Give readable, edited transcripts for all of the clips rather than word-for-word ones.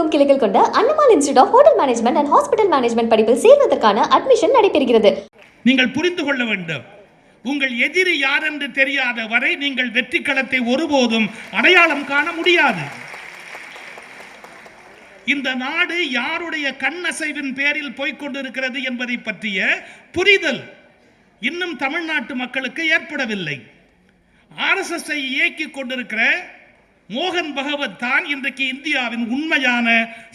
எங்கும் கிளைகள் கொண்ட Annamalai institute of hotel management and hospital management படிப்பில் சேர்வதற்கான அட்மிஷன் நடைபெறுகிறது. நீங்கள் புரிந்து கொள்ள வேண்டும், உங்கள் எதிரி யார் என்று தெரியாத வரை நீங்கள் வெற்றி களத்தை ஒருபோதும் அடையாளம் காண முடியாது. இந்த நாடு யாருடைய கண்ணசைவின் பேரில் போய்கொண்டிருக்கிறது என்பதை பற்றிய புரிதல் இன்னும் தமிழ்நாட்டு மக்களுக்கு ஏற்படவில்லை. RSS இயக்கிக் கொண்டிருக்கிற மோகன் பகவத் தான் இன்றைக்கு இந்தியாவின் உண்மையான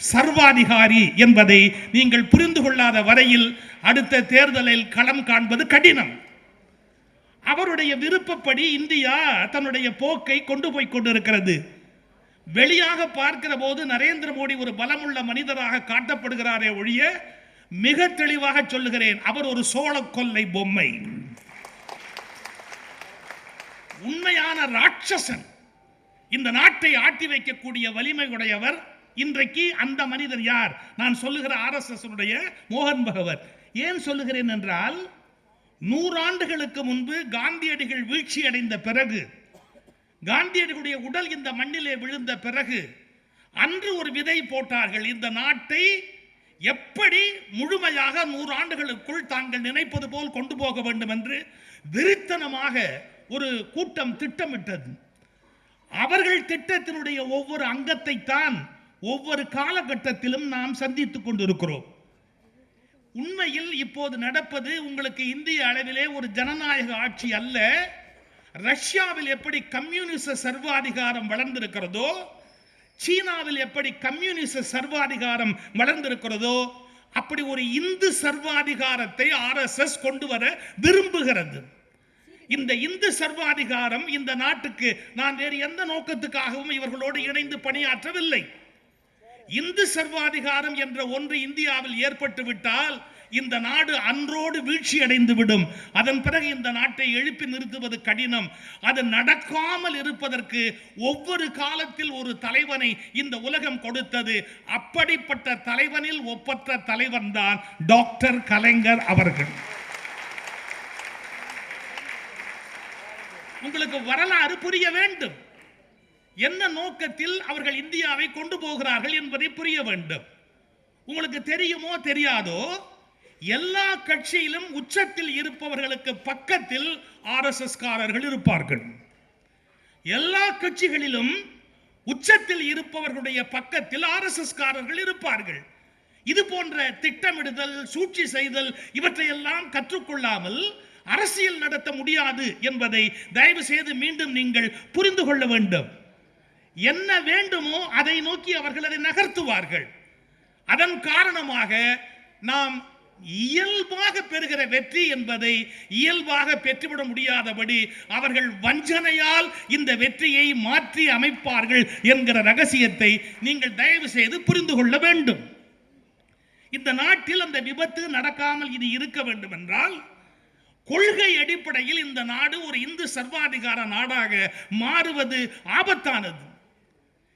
சர்வாதிகாரி என்பதை நீங்கள் புரிந்து கொள்ளாத வரையில் அடுத்த தேர்தலில் களம் காண்பது கடினம். அவருடைய விருப்பப்படி இந்தியா தன்னுடைய போக்கை கொண்டு போய் கொண்டிருக்கிறது. வெளியாக பார்க்கிற போது நரேந்திர மோடி ஒரு பலமுள்ள மனிதராக காட்டப்படுகிறாரே ஒழிய, மிக தெளிவாக சொல்லுகிறேன், அவர் ஒரு சோழ கொல்லை பொம்மை. உண்மையான ராட்சசன், இந்த நாட்டை ஆட்டி வைக்கக்கூடிய வலிமை உடையவர் இன்றைக்கு அந்த மனிதர் யார்? நான் சொல்லுகிற RSS மோகன் பகவத். ஏன் சொல்லுகிறேன் என்றால், 100 ஆண்டுகளுக்கு முன்பு காந்தியடிகள் வீழ்ச்சி அடைந்த பிறகு, காந்தியடிகளுடைய உடல் இந்த மண்ணிலே விழுந்த பிறகு அன்று ஒரு விதை போட்டார்கள். இந்த நாட்டை எப்படி முழுமையாக 100 ஆண்டுகளுக்குள் தாங்கள் நினைப்பது போல் கொண்டு போக வேண்டும் என்று வெறித்தனமாக ஒரு கூட்டம் திட்டமிட்டது. அவர்கள் திட்டத்தினுடைய ஒவ்வொரு அங்கத்தை தான் ஒவ்வொரு காலகட்டத்திலும் நாம் சந்தித்துக் கொண்டிருக்கிறோம். உண்மையில் இப்போது நடப்பது உங்களுக்கு இந்திய அளவிலே ஒரு ஜனநாயக ஆட்சி அல்ல. ரஷ்யாவில் எப்படி கம்யூனிச சர்வாதிகாரம் வளர்ந்திருக்கிறதோ, சீனாவில் எப்படி கம்யூனிச சர்வாதிகாரம் வளர்ந்திருக்கிறதோ, அப்படி ஒரு இந்து சர்வாதிகாரத்தை RSS கொண்டு வர விரும்புகிறது. இந்த இந்து சர்வாதிகாரம் இந்த நாட்டுக்கு நான் வேறு எந்த நோக்கத்துக்காகவும் இவர்களோடு இணைந்து பணியாற்றவில்லை. இந்து சர்வாதிகாரம் என்ற ஒன்று இந்தியாவில் ஏற்பட்டு விட்டால் இந்த நாடு அன்றோடு வீழ்ச்சி அடைந்து விடும். அதன் பிறகு இந்த நாட்டை எழுப்பி நிறுத்துவது கடினம். அது நடக்காமல் இருப்பதற்கு ஒவ்வொரு காலத்தில் ஒரு தலைவனை இந்த உலகம் கொடுத்தது. அப்படிப்பட்ட தலைவனில் ஒப்பற்ற தலைவன் தான் டாக்டர் கலைஞர் அவர்கள். உங்களுக்கு வரலாறு புரிய வேண்டும். என்ன நோக்கத்தில் அவர்கள் இந்தியாவை கொண்டு போகிறார்கள் என்பதை புரிய வேண்டும். உங்களுக்கு தெரியுமோ தெரியாதோ, எல்லா கட்சியிலும் உச்சத்தில் இருப்பவர்களுக்கு பக்கத்தில் RSS காரர்கள் இருப்பார்கள். எல்லா கட்சிகளிலும் உச்சத்தில் இருப்பவர்களுடைய பக்கத்தில் RSS காரர்கள் இருப்பார்கள். இது போன்ற திட்டமிடுதல், சூழ்ச்சி செய்தல் இவற்றையெல்லாம் கற்றுக்கொள்ளாமல் அரசியல் நடத்த முடியாது என்பதை தயவு செய்து மீண்டும் நீங்கள் புரிந்து கொள்ள வேண்டும். என்ன வேண்டுமோ அதை நோக்கி அவர்கள் அதை நகர்த்துவார்கள். அதன் காரணமாக நாம் இயல்பாக பெறுகிற வெற்றி என்பதை இயல்பாக பெற்றுவிட முடியாதபடி அவர்கள் வஞ்சனையால் இந்த வெற்றியை மாற்றி அமைப்பார்கள் என்கிற ரகசியத்தை நீங்கள் தயவு செய்து புரிந்து கொள்ள வேண்டும். இந்த நாட்டில் அந்த விபத்து நடக்காமல் இது இருக்க வேண்டும் என்றால், கொள்கை அடிப்படையில் இந்த நாடு ஒரு இந்து சர்வாதிகார நாடாக மாறுவது ஆபத்தானது.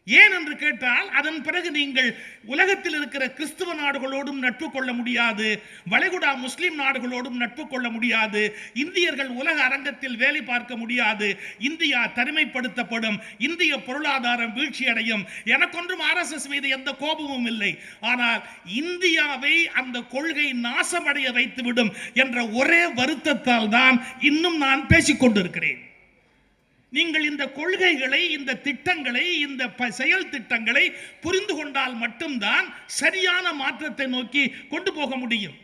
ஏன் என்று கேட்டால், அதன் பிறகு நீங்கள் உலகத்தில் இருக்கிற கிறிஸ்துவ நாடுகளோடும் நட்பு கொள்ள முடியாது, வளைகுடா முஸ்லிம் நாடுகளோடும் நட்பு கொள்ள முடியாது, இந்தியர்கள் உலக அரங்கத்தில் வேலை பார்க்க முடியாது, இந்தியா தனிமைப்படுத்தப்படும், இந்திய பொருளாதாரம் வீழ்ச்சி அடையும். எனக்கொன்றும் RSS மீது எந்த கோபமும் இல்லை. ஆனால் இந்தியாவை அந்த கொள்கை நாசமடைய வைத்துவிடும் என்ற ஒரே வருத்தத்தால் தான் இன்னும் நான் பேசிக் கொண்டிருக்கிறேன். நீங்கள் இந்த கொள்கைகளை, இந்த திட்டங்களை, இந்த செயல் திட்டங்களை புரிந்து கொண்டால் மட்டும்தான் சரியான மாற்றத்தை நோக்கி கொண்டு போக முடியும்.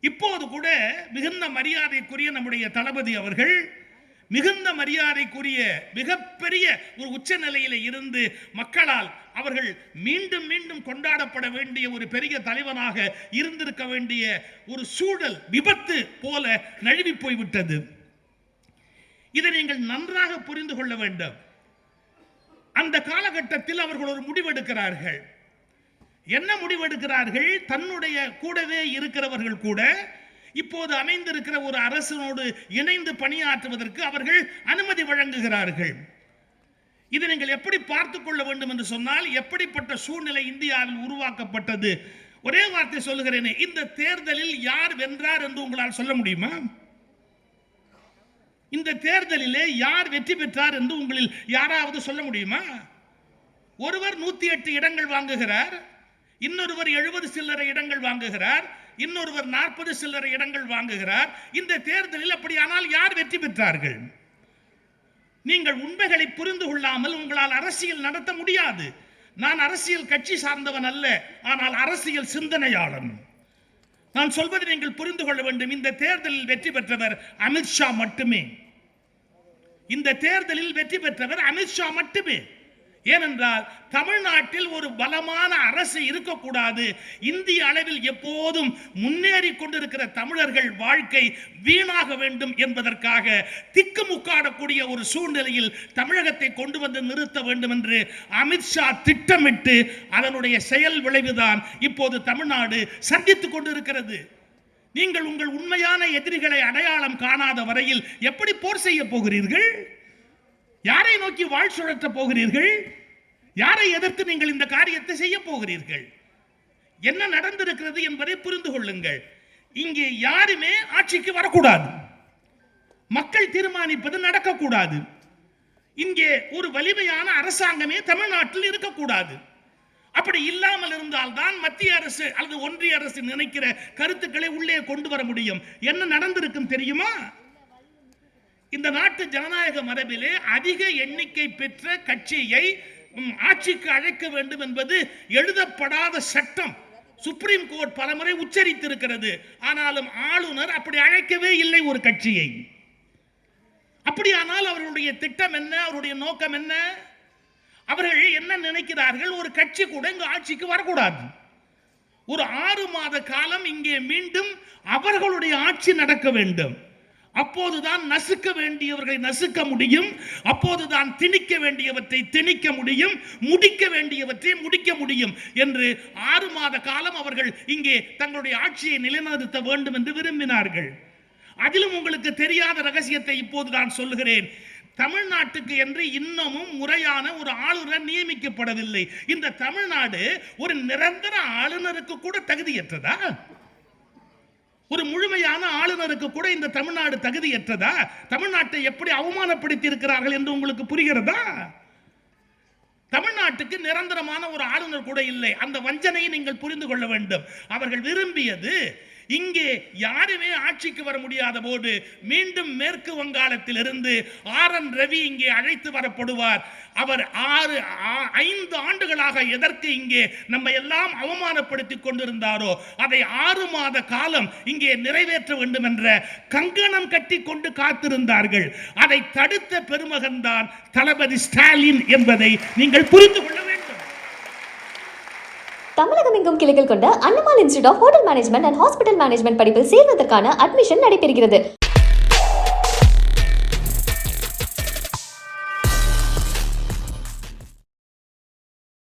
இப்போது கூட மிகுந்த மரியாதைக்குரிய நம்முடைய தளபதி அவர்கள் மிகுந்த மரியாதைக்குரிய மிகப்பெரிய ஒரு உச்ச நிலையில் இருந்து மக்களால் அவர்கள் மீண்டும் மீண்டும் கொண்டாடப்பட வேண்டிய ஒரு பெரிய தலைவனாக இருந்திருக்க வேண்டிய ஒரு சூழல் விபத்து போல நழுவி போய்விட்டது. இதை நீங்கள் நன்றாக புரிந்து கொள்ள வேண்டும். அந்த காலகட்டத்தில் அவர்கள் ஒரு முடிவெடுக்கிறார்கள். என்ன முடிவெடுக்கிறார்கள்? தன்னுடைய கூடவே இருக்கிறவர்கள் கூட இப்போது அமைந்திருக்கிற ஒரு அரசனோடு இணைந்து பணியாற்றுவதற்கு அவர்கள் அனுமதி வழங்குகிறார்கள். இதை நீங்கள் எப்படி பார்த்துக் கொள்ள வேண்டும் என்று சொன்னால், எப்படிப்பட்ட சூழ்நிலை இந்தியாவில் உருவாக்கப்பட்டது? ஒரே வார்த்தை சொல்லுகிறேனே, இந்த தேர்தலில் யார் வென்றார் என்று உங்களால் சொல்ல முடியுமா? இந்த தேர்தலிலே யார் வெற்றி பெற்றார் என்று உங்களில் யாராவது சொல்ல முடியுமா? ஒருவர் 108 இடங்கள் வாங்குகிறார், இன்னொருவர் 70 சில்லறை இடங்கள் வாங்குகிறார், இன்னொருவர் 40 சில்லறை இடங்கள் வாங்குகிறார். இந்த தேர்தலில் அப்படியானால் யார் வெற்றி பெற்றார்கள்? நீங்கள் உண்மைகளை புரிந்து கொள்ளாமல் உங்களால் அரசியல் நடத்த முடியாது. நான் அரசியல் கட்சி சார்ந்தவன் அல்ல, ஆனால் அரசியல் சிந்தனையாளன். நான் சொல்வதை நீங்கள் புரிந்து கொள்ள வேண்டும். இந்த தேர்தலில் வெற்றி பெற்றவர் அமித்ஷா மட்டுமே. இந்த தேர்தலில் வெற்றி பெற்றவர் அமித்ஷா மட்டுமே. ஏனென்றால் தமிழ்நாட்டில் ஒரு பலமான அரசு இருக்கக்கூடாது. இந்திய அளவில் எப்போதும் முன்னேறி கொண்டிருக்கிற தமிழர்கள் வாழ்க்கை வீணாக வேண்டும் என்பதற்காக திக்குமுக்காடக்கூடிய ஒரு சூழ்நிலையில் தமிழகத்தை கொண்டு வந்து நிறுத்த வேண்டும் என்று அமித்ஷா திட்டமிட்டு அதனுடைய செயல் விளைவுதான் இப்போது தமிழ்நாடு சந்தித்துக் கொண்டிருக்கிறது. நீங்கள் உங்கள் உண்மையான எதிரிகளை அடையாளம் காணாத வரையில் எப்படி போர் செய்ய போகிறீர்கள்? யாரை நோக்கி வாழ் சுழற்ற போகிறீர்கள்? யாரை எதிர்த்து நீங்கள் இந்த காரியத்தை செய்ய போகிறீர்கள்? என்ன நடந்திருக்கிறது என்பதை புரிந்து கொள்ளுங்கள். இங்கே யாருமே ஆட்சிக்கு வரக்கூடாது. மக்கள் தீர்மானிப்பது நடக்கக்கூடாது. இங்கே ஒரு வலிமையான அரசாங்கமே தமிழ்நாட்டில் இருக்கக்கூடாது. அப்படி இல்லாமல் இருந்தால்தான் மத்திய அரசு அல்லது ஒன்றிய அரசு நினைக்கிற கருத்துக்களை உள்ளே கொண்டு வர முடியும். என்ன நடந்திருக்கும் தெரியுமா? இந்த நாட்டு ஜனநாயக மரபிலே அதிக எண்ணிக்கை பெற்ற கட்சியை ஆட்சிக்கு அழைக்க வேண்டும் என்பது எழுதப்படாத சட்டம். சுப்ரீம் கோர்ட் பலமுறை உச்சரித்திருக்கிறது. ஆனாலும் ஆளுநர் அப்படி அழைக்கவே இல்லை ஒரு கட்சியை. அப்படியானால் அவர்களுடைய திட்டம் என்ன? அவருடைய நோக்கம் என்ன? அவர்கள் என்ன நினைக்கிறார்கள்? ஒரு கட்சி கூட இங்கு ஆட்சிக்கு வரக்கூடாது. ஒரு 6 மாத காலம் இங்கே மீண்டும் அவர்களுடைய ஆட்சி நடக்க வேண்டும். அப்போதுதான் நசுக்க வேண்டியவர்களை நசுக்க முடியும். அப்போதுதான் திணிக்க வேண்டியவற்றை திணிக்க முடியும், முடிக்க வேண்டியவற்றை முடிக்க முடியும் என்று 6 மாத காலம் அவர்கள் இங்கே தங்களுடைய ஆட்சியை நிலைநிறுத்த வேண்டும் என்று விரும்பினார்கள். அதிலும் உங்களுக்கு தெரியாத ரகசியத்தை இப்போது நான் சொல்லுகிறேன். தமிழ்நாட்டுக்கு என்று இன்னமும் முறையான ஒரு ஆளுநர் நியமிக்கப்படவில்லை. இந்த தமிழ்நாடு ஒரு நிரந்தர ஆளுநருக்கு கூட தகுதியற்றதா? ஒரு முழுமையான ஆளுநருக்கு கூட இந்த தமிழ்நாடு தகுதியற்றதா? தமிழ்நாட்டை எப்படி அவமானப்படுத்தி இருக்கிறார்கள் என்று உங்களுக்கு புரிகிறதா? தமிழ்நாட்டுக்கு நிரந்தரமான ஒரு ஆளுநர் கூட இல்லை. அந்த வஞ்சனையை நீங்கள் புரிந்து கொள்ள வேண்டும். அவர்கள் விரும்பியது இங்கே யாருமே ஆட்சிக்கு வர முடியாத போது மீண்டும் மேற்கு வங்காளத்தில் இருந்து RN ரவி இங்கே அழைத்து வரப்படுவார். அவர் 5 ஆண்டுகளாக எதற்கு இங்கே நம்ம எல்லாம் அவமானப்படுத்திக் கொண்டிருந்தாரோ அதை 6 மாத காலம் இங்கே நிறைவேற்ற வேண்டும் என்ற கங்கணம் கட்டி கொண்டு காத்திருந்தார்கள். அதை தடுத்த பெருமகன் தான் தளபதி ஸ்டாலின் என்பதை நீங்கள் புரிந்து கொள்ள வேண்டும். தமிழகம் எங்கும் கிளைகள் கொண்ட Annamalai institute of hotel management and hospital management படிப்பில் சேர்வதற்கான அட்மிஷன் நடைபெறுகிறது.